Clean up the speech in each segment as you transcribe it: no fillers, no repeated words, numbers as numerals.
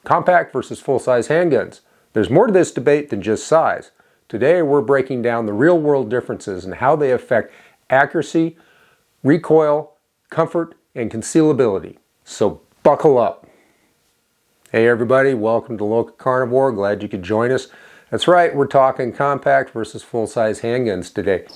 Compact versus full-size handguns. There's more to this debate than just size. Today we're breaking down the real-world differences and how they affect accuracy, recoil, comfort, and concealability. So buckle up. Hey everybody, welcome to LocaCarnivore. Glad you could join us. That's right, we're talking compact versus full-size handguns today.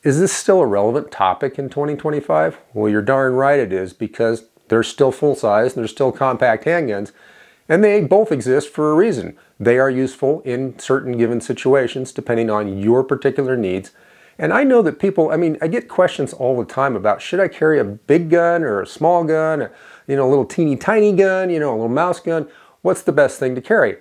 Is this still a relevant topic in 2025? Well, you're darn right it is, because they're still full-size and they're still compact handguns, and they both exist for a reason. They are useful in certain given situations depending on your particular needs. And I know that people, I get questions all the time about, should I carry a big gun or a small gun, a little teeny tiny gun, a little mouse gun? What's the best thing to carry?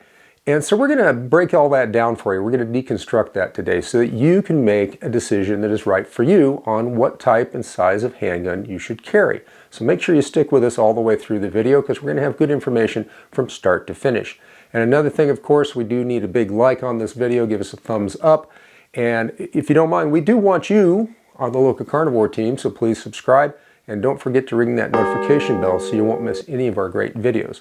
And so we're going to break all that down for you. We're going to deconstruct that today so that you can make a decision that is right for you on what type and size of handgun you should carry. So make sure you stick with us all the way through the video, because we're going to have good information from start to finish. And another thing, of course, we do need a big like on this video. Give us a thumbs up. And if you don't mind, we do want you on the LocaCarnivore team, so please subscribe. And don't forget to ring that notification bell so you won't miss any of our great videos.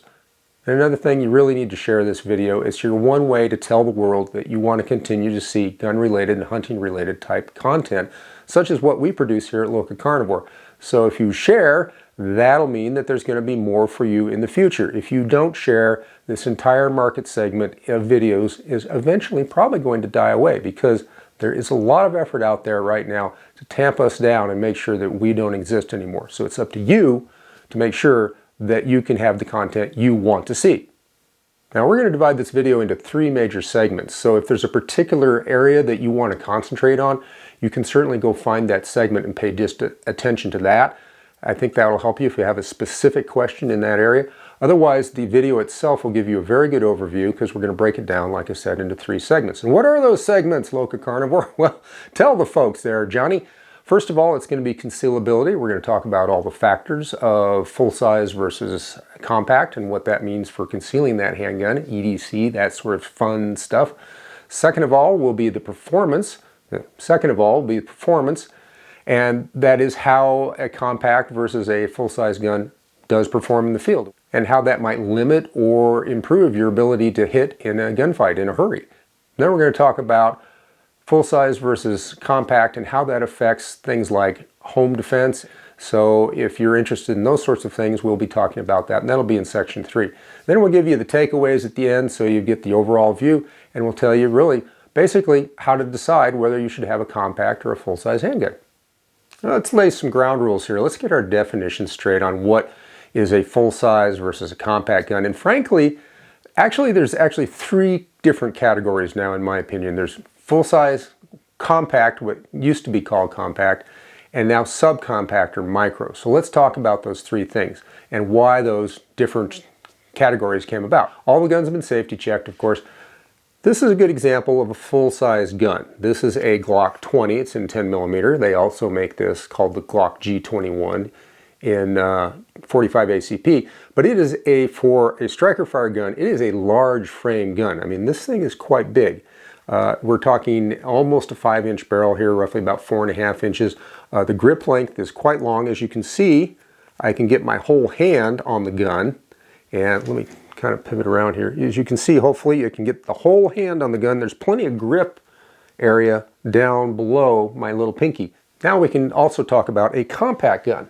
And another thing, you really need to share this video. It's your one way to tell the world that you want to continue to see gun-related and hunting-related type content, such as what we produce here at LocaCarnivore. So if you share, that'll mean that there's going to be more for you in the future. If you don't share, this entire market segment of videos is eventually probably going to die away, because there is a lot of effort out there right now to tamp us down and make sure that we don't exist anymore. So it's up to you to make sure that you can have the content you want to see. Now we're going to divide this video into three major segments. So if there's a particular area that you want to concentrate on, you can certainly go find that segment and pay just attention to that. I think that will help you if you have a specific question in that area. Otherwise, the video itself will give you a very good overview, because we're going to break it down, like I said, into three segments. And what are those segments, LocaCarnivore? Well, tell the folks there, Johnny. First of all, it's going to be concealability. We're going to talk about all the factors of full-size versus compact and what that means for concealing that handgun, EDC, that sort of fun stuff. Second of all will be the performance. And that is how a compact versus a full-size gun does perform in the field, and how that might limit or improve your ability to hit in a gunfight in a hurry. Then we're going to talk about full-size versus compact and how that affects things like home defense. So if you're interested in those sorts of things, we'll be talking about that, and that'll be in section 3. Then we'll give you the takeaways at the end so you get the overall view, and we'll tell you really basically how to decide whether you should have a compact or a full-size handgun. Now, let's lay some ground rules here. Let's get our definition straight on what is a full-size versus a compact gun. And frankly, there's actually three different categories now, in my opinion. There's full-size, compact, what used to be called compact, and now subcompact or micro. So let's talk about those three things and why those different categories came about. All the guns have been safety checked, of course. This is a good example of a full-size gun. This is a Glock 20. It's in 10mm. They also make this called the Glock G21 in 45 ACP. But it is for a striker fire gun, it is a large frame gun. This thing is quite big. We're talking almost a 5-inch barrel here, roughly about 4.5 inches. The grip length is quite long. As you can see, I can get my whole hand on the gun. And let me kind of pivot around here. As you can see, hopefully you can get the whole hand on the gun. There's plenty of grip area down below my little pinky. Now we can also talk about a compact gun.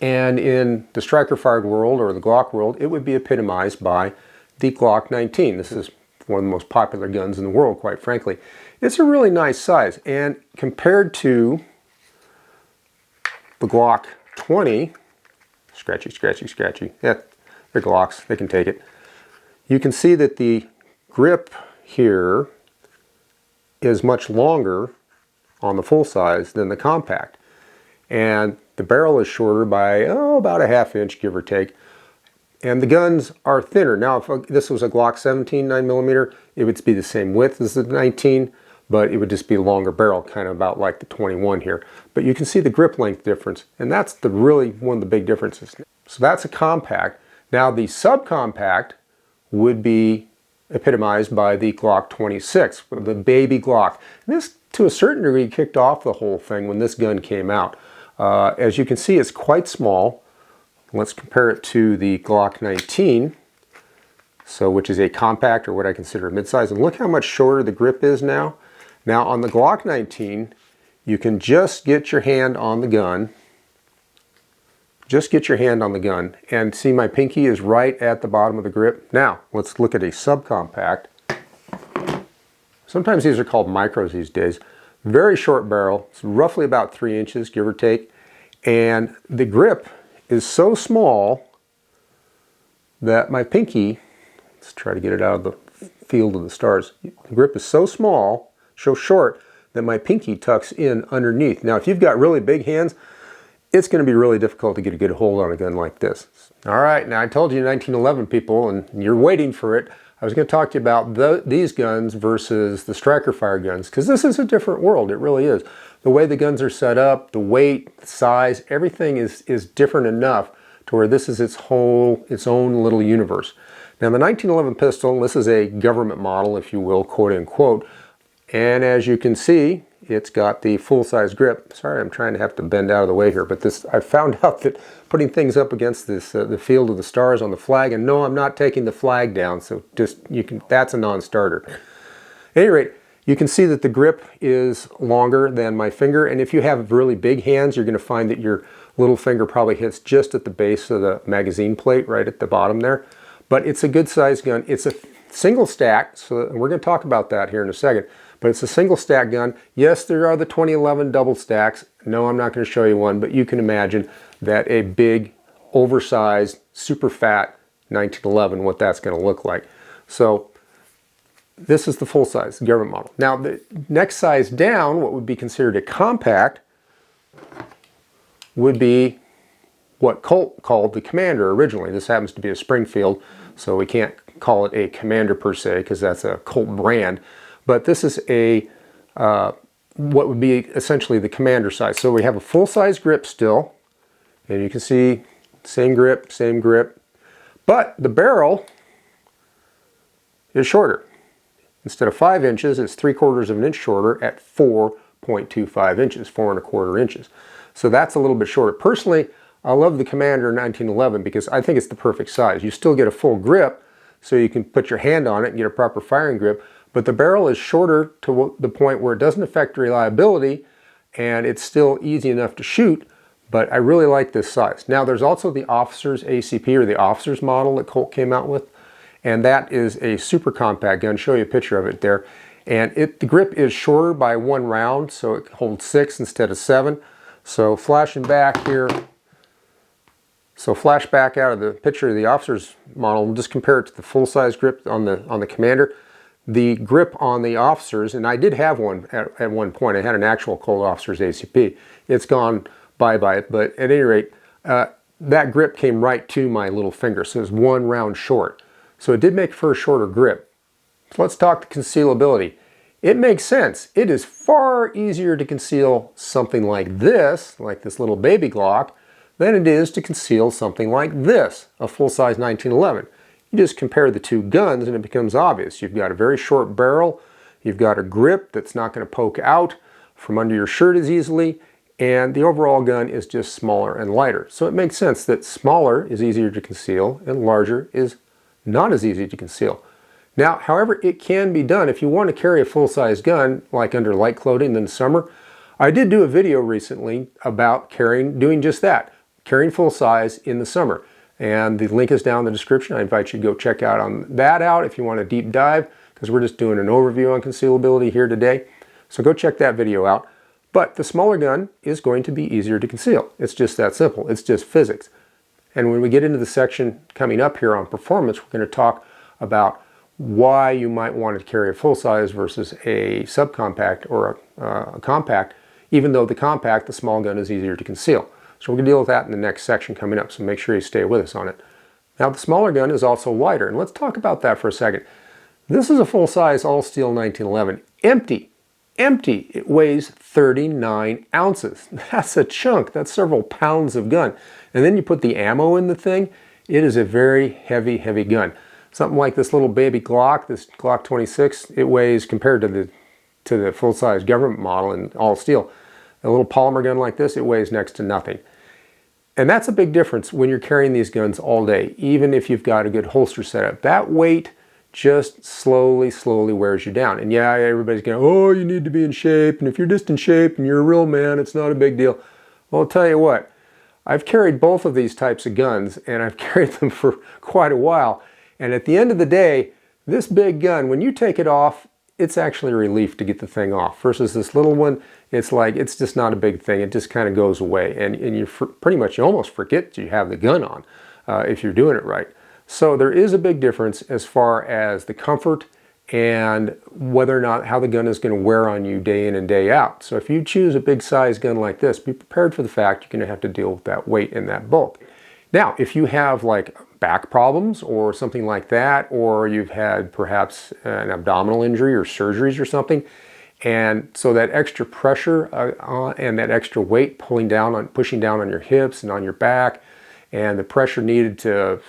And in the striker fired world, or the Glock world, it would be epitomized by the Glock 19. This is one of the most popular guns in the world, quite frankly. It's a really nice size, and compared to the Glock 20, scratchy, yeah, they're Glocks, they can take it. You can see that the grip here is much longer on the full size than the compact, and the barrel is shorter by about a 1/2 inch, give or take. And the guns are thinner. Now, if this was a Glock 17 9mm, it would be the same width as the 19, but it would just be a longer barrel, kind of about like the 21 here. But you can see the grip length difference, and that's really one of the big differences. So that's a compact. Now, the subcompact would be epitomized by the Glock 26, the baby Glock. And this, to a certain degree, kicked off the whole thing when this gun came out. As you can see, it's quite small. Let's compare it to the Glock 19, which is a compact, or what I consider a midsize. And look how much shorter the grip is now. Now on the Glock 19, you can just get your hand on the gun. Just get your hand on the gun, and see my pinky is right at the bottom of the grip. Now, let's look at a subcompact. Sometimes these are called micros these days. Very short barrel, it's roughly about 3 inches, give or take. And the grip is so small that my pinky, let's try to get it out of the field of the stars. The grip is so small, so short, that my pinky tucks in underneath. Now, if you've got really big hands, it's going to be really difficult to get a good hold on a gun like this. All right, now I told you 1911 people, and you're waiting for it. I was going to talk to you about these guns versus the striker fire guns, because this is a different world. It really is. The way the guns are set up, the weight, the size, everything is different enough to where this is its own little universe. Now the 1911 pistol, this is a government model, if you will, quote unquote. And as you can see, it's got the full-size grip. Sorry, I'm trying to have to bend out of the way here, but I found out that putting things up against this the field of the stars on the flag, and no, I'm not taking the flag down, so that's a non-starter. At any rate, you can see that the grip is longer than my finger, and if you have really big hands, you're going to find that your little finger probably hits just at the base of the magazine plate, right at the bottom there. But it's a good-sized gun. It's a single stack, so we're going to talk about that here in a second. But it's a single stack gun. Yes, there are the 2011 double stacks. No, I'm not going to show you one, but you can imagine that a big, oversized, super fat 1911, what that's going to look like. So this is the full size, the government model. Now the next size down, what would be considered a compact, would be what Colt called the Commander originally. This happens to be a Springfield, so we can't call it a Commander per se, because that's a Colt brand. But this is what would be essentially the Commander size. So we have a full-size grip still, and you can see same grip, but the barrel is shorter. Instead of 5 inches, it's 3/4 of an inch shorter at 4.25 inches, 4.25 inches. So that's a little bit shorter. Personally, I love the Commander 1911 because I think it's the perfect size. You still get a full grip, so you can put your hand on it and get a proper firing grip, but the barrel is shorter to the point where it doesn't affect reliability, and it's still easy enough to shoot, but I really like this size. Now there's also the officer's ACP, or the officer's model that Colt came out with, and that is a super compact gun. I'll show you a picture of it there. And the grip is shorter by 1 round, so it holds 6 instead of 7. So flashing back here, flash back out of the picture of the officer's model, and just compare it to the full-size grip on the Commander. The grip on the officers, and I did have one at one point. I had an actual Colt officer's ACP. It's gone bye-bye, but at any rate, that grip came right to my little finger, so it's 1 round short. So it did make for a shorter grip. So let's talk to concealability. It makes sense. It is far easier to conceal something like this little baby Glock, than it is to conceal something like this, a full-size 1911. You just compare the two guns and it becomes obvious. You've got a very short barrel, you've got a grip that's not going to poke out from under your shirt as easily, and the overall gun is just smaller and lighter. So it makes sense that smaller is easier to conceal and larger is not as easy to conceal. Now, however, it can be done. If you want to carry a full-size gun, like under light clothing in the summer, I did do a video recently about doing just that, carrying full-size in the summer. And the link is down in the description. I invite you to go check that out if you want a deep dive, because we're just doing an overview on concealability here today. So go check that video out. But the smaller gun is going to be easier to conceal. It's just that simple. It's just physics. And when we get into the section coming up here on performance, we're going to talk about why you might want to carry a full-size versus a subcompact or a compact, even though the small gun, is easier to conceal. So we're going to deal with that in the next section coming up, so make sure you stay with us on it. Now the smaller gun is also lighter, and let's talk about that for a second. This is a full-size all-steel 1911, empty. It weighs 39 ounces. That's a chunk. That's several pounds of gun. And then you put the ammo in the thing, it is a very heavy gun. Something like this little baby Glock, this Glock 26, it weighs, compared to the full-size government model in all steel, a little polymer gun like this, it weighs next to nothing. And that's a big difference when you're carrying these guns all day, even if you've got a good holster setup. That weight just slowly wears you down. And yeah, everybody's going, oh, you need to be in shape, and if you're just in shape and you're a real man, it's not a big deal. Well, I'll tell you what, I've carried both of these types of guns, and I've carried them for quite a while. And at the end of the day, this big gun, when you take it off, it's actually a relief to get the thing off. Versus this little one, it's like, it's just not a big thing. It just kind of goes away. And you pretty much, you almost forget you have the gun on if you're doing it right. So there is a big difference as far as the comfort and whether or not how the gun is going to wear on you day in and day out. So if you choose a big size gun like this, be prepared for the fact you're going to have to deal with that weight and that bulk. Now, if you have like back problems or something like that, or you've had perhaps an abdominal injury or surgeries or something, and so that extra pressure and that extra weight pushing down on your hips and on your back, and the pressure needed to,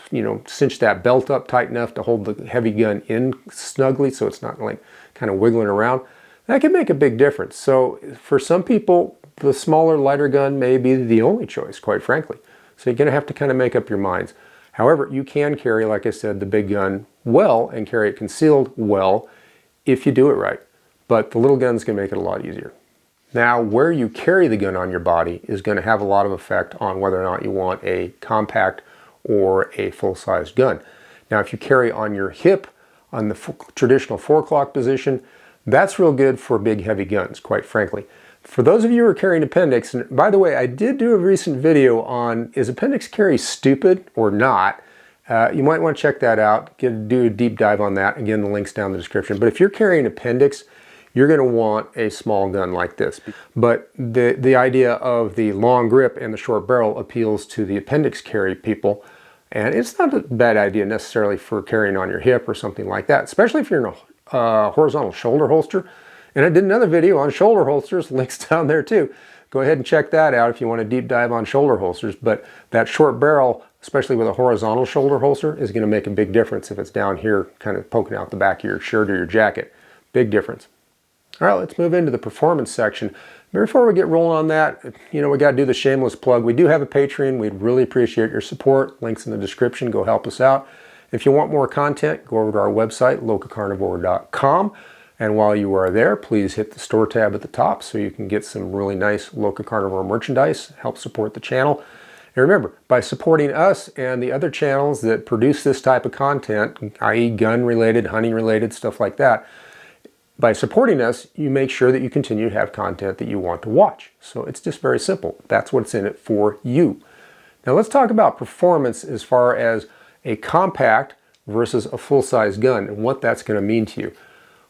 cinch that belt up tight enough to hold the heavy gun in snugly so it's not like kind of wiggling around, that can make a big difference. So for some people, the smaller, lighter gun may be the only choice, quite frankly. So you're going to have to kind of make up your minds. However, you can carry, like I said, the big gun well and carry it concealed well if you do it right. But the little gun's going to make it a lot easier. Now, where you carry the gun on your body is going to have a lot of effect on whether or not you want a compact or a full-size gun. Now, if you carry on your hip, on the traditional 4-o'clock position, that's real good for big, heavy guns, quite frankly. For those of you who are carrying appendix, and by the way, I did do a recent video on is appendix carry stupid or not. You might want to check that out, do a deep dive on that. Again, the link's down in the description. But if you're carrying appendix, you're going to want a small gun like this. But the idea of the long grip and the short barrel appeals to the appendix carry people. And it's not a bad idea necessarily for carrying on your hip or something like that, especially if you're in a horizontal shoulder holster. And I did another video on shoulder holsters, links down there too. Go ahead and check that out if you want a deep dive on shoulder holsters. But that short barrel, especially with a horizontal shoulder holster, is going to make a big difference if it's down here kind of poking out the back of your shirt or your jacket. Big difference. All right, let's move into the performance section. Before we get rolling on that, we got to do the shameless plug. We do have a Patreon. We'd really appreciate your support. Links in the description. Go help us out. If you want more content, go over to our website, LocaCarnivore.com. And while you are there, please hit the store tab at the top so you can get some really nice LocaCarnivore merchandise, help support the channel. And remember, by supporting us and the other channels that produce this type of content, i.e. gun-related, hunting-related, stuff like that, by supporting us, you make sure that you continue to have content that you want to watch. So it's just very simple. That's what's in it for you. Now let's talk about performance as far as a compact versus a full-size gun and what that's going to mean to you.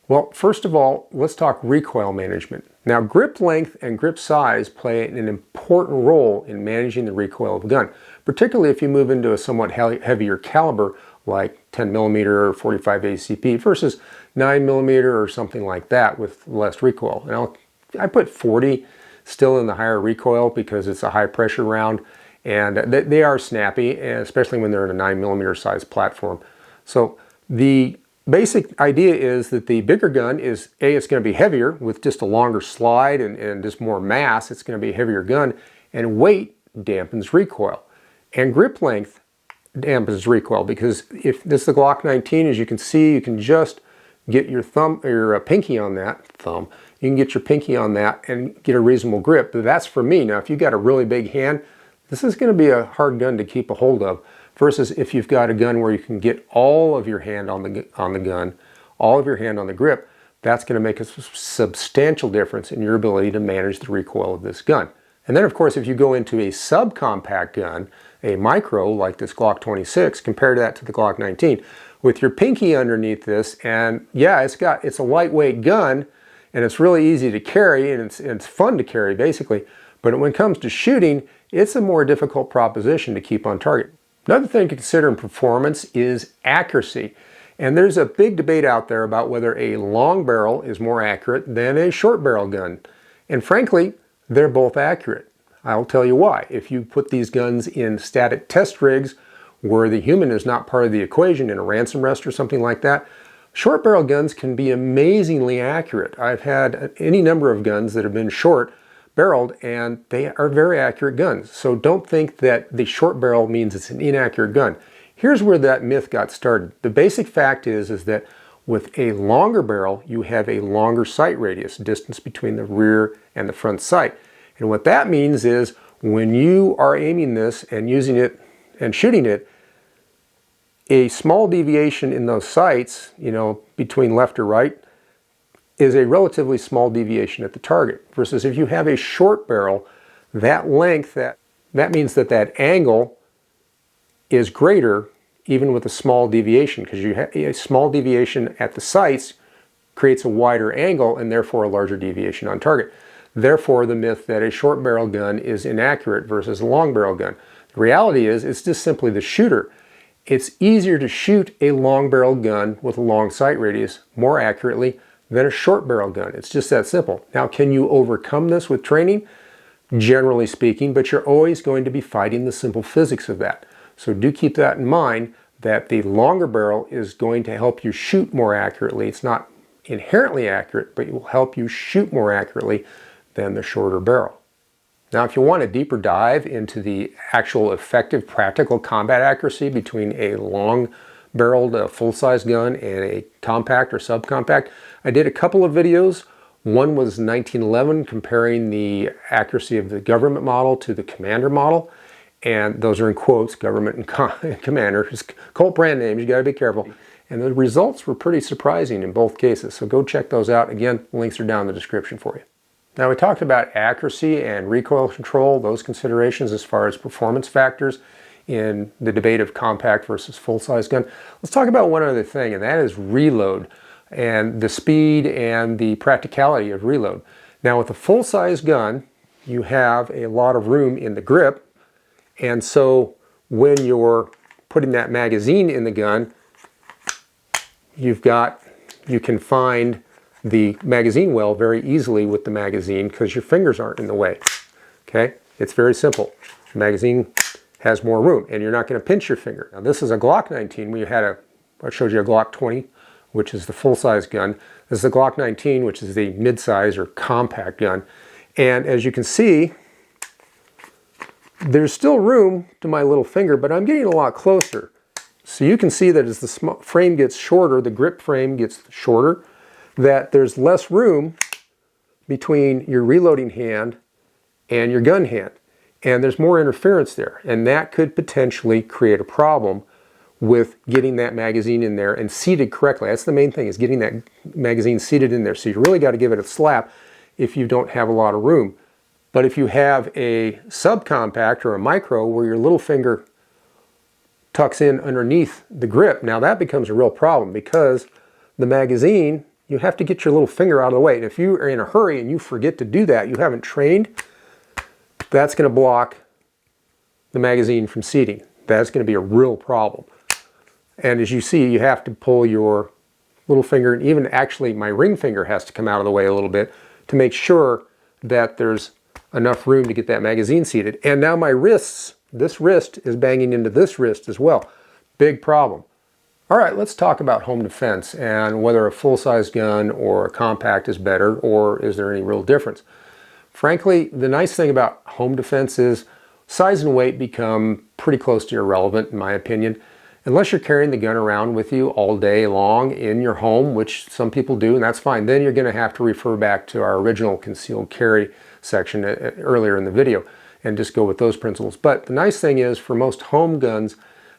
Well, first of all, let's talk recoil management. Now, grip length and grip size play an important role in managing the recoil of a gun, particularly if you move into a somewhat heavier caliber like 10mm or 45 ACP versus 9mm or something like that with less recoil. Now, I put 40 still in the higher recoil because it's a high pressure round, and they are snappy, especially when they're in a 9mm size platform. So the basic idea is that the bigger gun is, it's going to be heavier with just a longer slide and just more mass. It's going to be a heavier gun, and weight dampens recoil. And grip length dampens recoil, because if this is the Glock 19, as you can see, you can just get your thumb or your pinky on that thumb. You can get your pinky on that and get a reasonable grip. But that's for me. Now, if you've got a really big hand, this is going to be a hard gun to keep a hold of. Versus if you've got a gun where you can get all of your hand on the gun, all of your hand on the grip, that's going to make a substantial difference in your ability to manage the recoil of this gun. And then, of course, if you go into a subcompact gun, a micro like this Glock 26, compare that to the Glock 19, with your pinky underneath this, and yeah, it's a lightweight gun, and it's really easy to carry, and it's fun to carry basically. But when it comes to shooting, it's a more difficult proposition to keep on target. Another thing to consider in performance is accuracy. And there's a big debate out there about whether a long barrel is more accurate than a short barrel gun. And frankly, they're both accurate. I'll tell you why. If you put these guns in static test rigs where the human is not part of the equation in a ransom rest or something like that, short barrel guns can be amazingly accurate. I've had any number of guns that have been short barreled and they are very accurate guns. So don't think that the short barrel means it's an inaccurate gun. Here's where that myth got started. The basic fact is that with a longer barrel, you have a longer sight radius, distance between the rear and the front sight. And what that means is when you are aiming this and using it and shooting it, a small deviation in those sights, between left or right, is a relatively small deviation at the target. Versus if you have a short barrel, that length, that means that angle is greater even with a small deviation, because you have a small deviation at the sights creates a wider angle and therefore a larger deviation on target. Therefore, the myth that a short barrel gun is inaccurate versus a long barrel gun. The reality is it's just simply the shooter. It's easier to shoot a long barrel gun with a long sight radius more accurately than a short barrel gun. It's just that simple. Now, can you overcome this with training? Generally speaking, but you're always going to be fighting the simple physics of that. So do keep that in mind, that the longer barrel is going to help you shoot more accurately. It's not inherently accurate, but it will help you shoot more accurately than the shorter barrel. Now, if you want a deeper dive into the actual effective practical combat accuracy between a long-barreled full-size gun and a compact or subcompact, I did a couple of videos. One was 1911, comparing the accuracy of the government model to the commander model. And those are in quotes, government and commander. Just Colt brand names, you got to be careful. And the results were pretty surprising in both cases. So go check those out. Again, links are down in the description for you. Now, we talked about accuracy and recoil control, those considerations as far as performance factors in the debate of compact versus full-size gun. Let's talk about one other thing, and that is reload and the speed and the practicality of reload. Now, with a full-size gun, you have a lot of room in the grip, and so when you're putting that magazine in the gun, you can find the magazine well very easily with the magazine because your fingers aren't in the way. Okay, it's very simple. The magazine has more room and you're not going to pinch your finger. Now, this is a Glock 19. I showed you a Glock 20, which is the full-size gun. This is a Glock 19, which is the mid-size or compact gun. And as you can see, there's still room to my little finger, but I'm getting a lot closer. So you can see that as the frame gets shorter, the grip frame gets shorter, that there's less room between your reloading hand and your gun hand. And there's more interference there. And that could potentially create a problem with getting that magazine in there and seated correctly. That's the main thing, is getting that magazine seated in there. So you really got to give it a slap if you don't have a lot of room. But if you have a subcompact or a micro where your little finger tucks in underneath the grip, now that becomes a real problem, because the magazine, you have to get your little finger out of the way. And if you are in a hurry and you forget to do that, you haven't trained, that's going to block the magazine from seating. That's going to be a real problem. And as you see, you have to pull your little finger, and even actually my ring finger has to come out of the way a little bit to make sure that there's enough room to get that magazine seated. And now my wrists, this wrist is banging into this wrist as well. Big problem. All right, let's talk about home defense and whether a full-size gun or a compact is better, or is there any real difference. Frankly, the nice thing about home defense is size and weight become pretty close to irrelevant, in my opinion. Unless you're carrying the gun around with you all day long in your home, which some people do, and that's fine. Then you're going to have to refer back to our original concealed carry section earlier in the video and just go with those principles. But the nice thing is, for most home guns,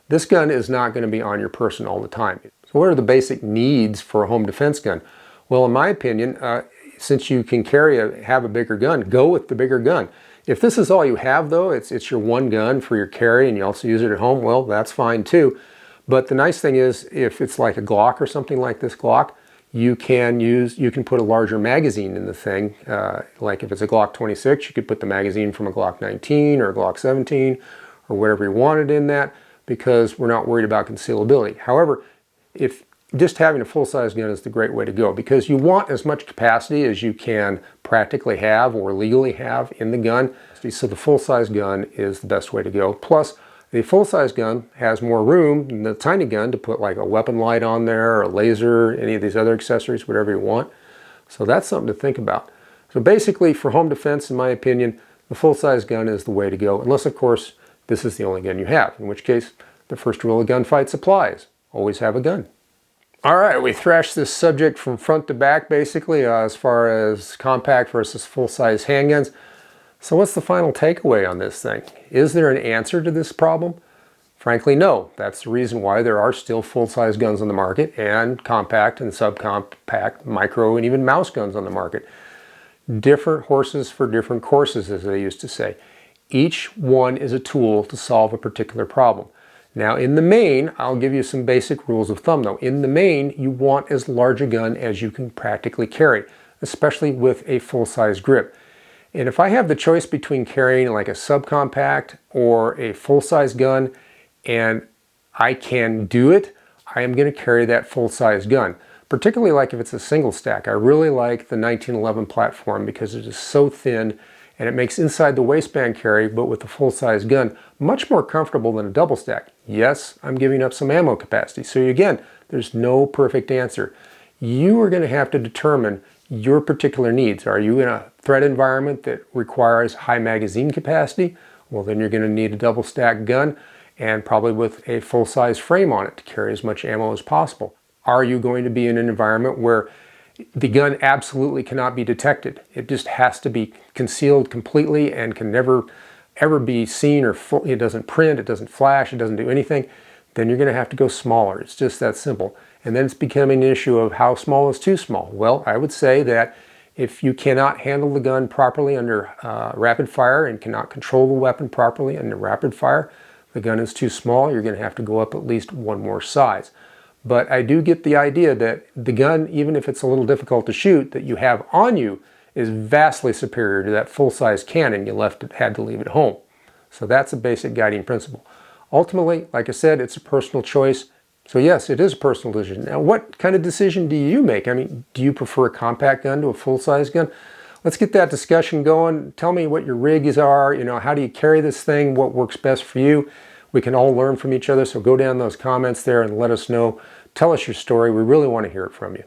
this gun is not going to be on your person all the time. So what are the basic needs for a home defense gun? Well, in my opinion, since you can have a bigger gun, go with the bigger gun. If this is all you have, though, it's your one gun for your carry and you also use it at home, well, that's fine too. But the nice thing is, if it's like a Glock or something like this Glock, you can put a larger magazine in the thing. Like if it's a Glock 26, you could put the magazine from a Glock 19 or a Glock 17 or whatever you wanted in that, because we're not worried about concealability. However, if just having a full-size gun is the great way to go, because you want as much capacity as you can practically have or legally have in the gun. So the full-size gun is the best way to go. Plus, The full-size gun has more room than the tiny gun to put like a weapon light on there, or a laser, any of these other accessories, whatever you want. So that's something to think about. So basically, for home defense, in my opinion, the full-size gun is the way to go, unless, of course, this is the only gun you have, in which case the first rule of gunfights applies. Always have a gun. All right, we thrashed this subject from front to back, basically, as far as compact versus full-size handguns. So what's the final takeaway on this thing? Is there an answer to this problem? Frankly, no. That's the reason why there are still full-size guns on the market, and compact and subcompact, micro, and even mouse guns on the market. Different horses for different courses, as they used to say. Each one is a tool to solve a particular problem. Now, in the main, I'll give you some basic rules of thumb, though. In the main, you want as large a gun as you can practically carry, especially with a full-size grip. And if I have the choice between carrying like a subcompact or a full-size gun, and I can do it, I am going to carry that full-size gun. Particularly like if it's a single stack. I really like the 1911 platform because it is so thin and it makes inside the waistband carry, but with a full-size gun, much more comfortable than a double stack. Yes, I'm giving up some ammo capacity. So again, there's no perfect answer. You are going to have to determine your particular needs. Are you in a threat environment that requires high magazine capacity? Well, then you're going to need a double stack gun, and probably with a full-size frame on it to carry as much ammo as possible. Are you going to be in an environment where the gun absolutely cannot be detected? It just has to be concealed completely and can never ever be seen, or it doesn't print, it doesn't flash, it doesn't do anything. Then you're going to have to go smaller. It's just that simple. And then it's becoming an issue of how small is too small. Well, I would say that if you cannot handle the gun properly under rapid fire and cannot control the weapon properly under rapid fire, the gun is too small. You're going to have to go up at least one more size. But I do get the idea that the gun, even if it's a little difficult to shoot, that you have on you is vastly superior to that full-size cannon you had to leave at home. So that's a basic guiding principle. Ultimately, like I said, it's a personal choice. So yes, it is a personal decision. Now, what kind of decision do you make? I mean, do you prefer a compact gun to a full-size gun? Let's get that discussion going. Tell me what your rigs are. How do you carry this thing? What works best for you? We can all learn from each other. So go down those comments there and let us know. Tell us your story. We really want to hear it from you.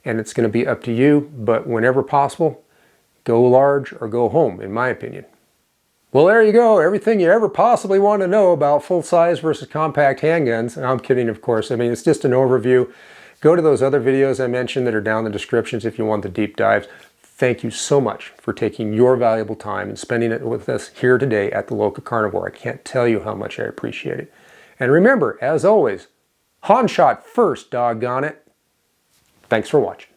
And it's going to be up to you, but whenever possible, go large or go home, in my opinion. Well, there you go. Everything you ever possibly want to know about full-size versus compact handguns. And I'm kidding, of course. I mean, it's just an overview. Go to those other videos I mentioned that are down in the descriptions if you want the deep dives. Thank you so much for taking your valuable time and spending it with us here today at the LocaCarnivore. I can't tell you how much I appreciate it. And remember, as always, Han shot first, doggone it. Thanks for watching.